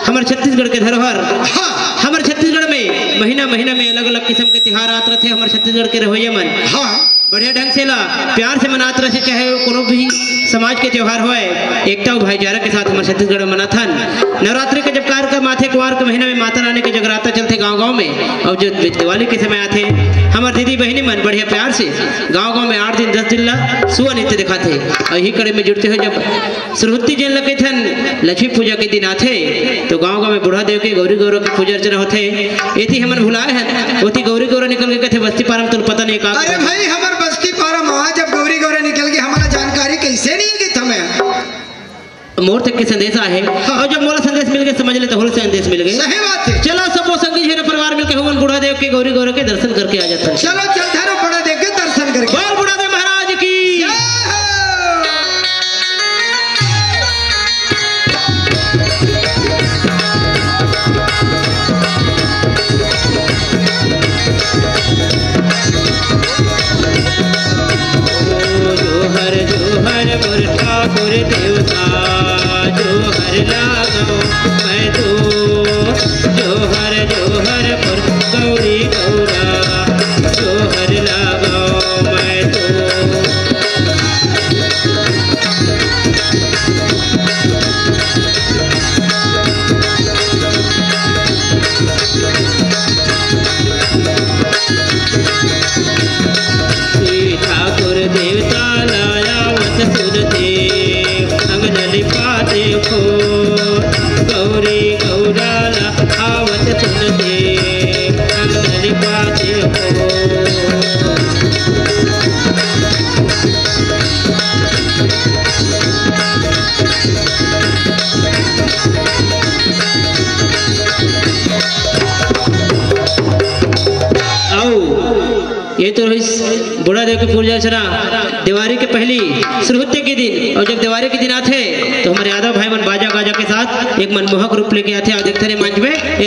हमारे छत्तीसगढ़ के धरोहर। हमारे छत्तीसगढ़ में महीना महीना में अलग अलग किस्म के त्योहार आते रहते। हमारे छत्तीसगढ़ के रवैया मन बढ़िया ढंग से ला प्यार से मनाते रहे, चाहे कोनो भी समाज के त्योहार होए एकता और भाईचारा के साथ हमारे छत्तीसगढ़ में मनाथन। नवरात्रि के जब कार का माथे कुवार के महीना में माता रानी के जगराता चलते गांव गांव में, और जो दिवाली के समय आते हमारे दीदी बहनी मन बढ़िया प्यार से गांव गांव में 8 दिन 10 दिन ला सुआ नृत्य दिखाते। और यही कड़े में जुड़ते हुए जब सुरहुत्ती जन लगे थन लक्ष्मी पूजा के दिन आते तो गाँव गाँव में बूढ़ा देव के गौरी गौरव के पूजा अर्चना होते। ये हमन भुलाए हैं ओती गौरी गौरव निकल के कहते बस्ती पारम तो पता नहीं का। अरे भाई हमार बस्ती पारम वहाँ जब गौरी गौरव निकल गई हमारा जानकारी कैसे नहीं है हमें। मोर तक के संदेश है और जब मोरा संदेश मिल गए समझ ले तो होल संदेश मिल गए। सही बात है। चलो सब वो संगी झेरे परिवार मिलके हुवन बूढ़ा देव के गौरी गौरव के दर्शन करके आ जाता है। चलो चलते हैं बूढ़ा देव के दर्शन करके। बोल बूढ़ा देव महाराज की। जोहर जोहर मोर ठाकुर देवता जोहर लागो मैं तो जोहर जोहर मोर गौरी गौरा जोहर लागो मैं तो। ठाकुर देवता लाया वत सुनते अंगनली पाते को गौरी गौराला आवत सुनते अंगनली पाते को। ये तो बूढ़ा देव की पूजा अर्चना दिवाली के पहली सुरहुत्ते के दिन, और जब दिवाली के दिन आते तो हमारे यादव भाई मन बाजा गाजा के साथ एक मनमोहक रूप लेके आते। और देखते रहे मंच में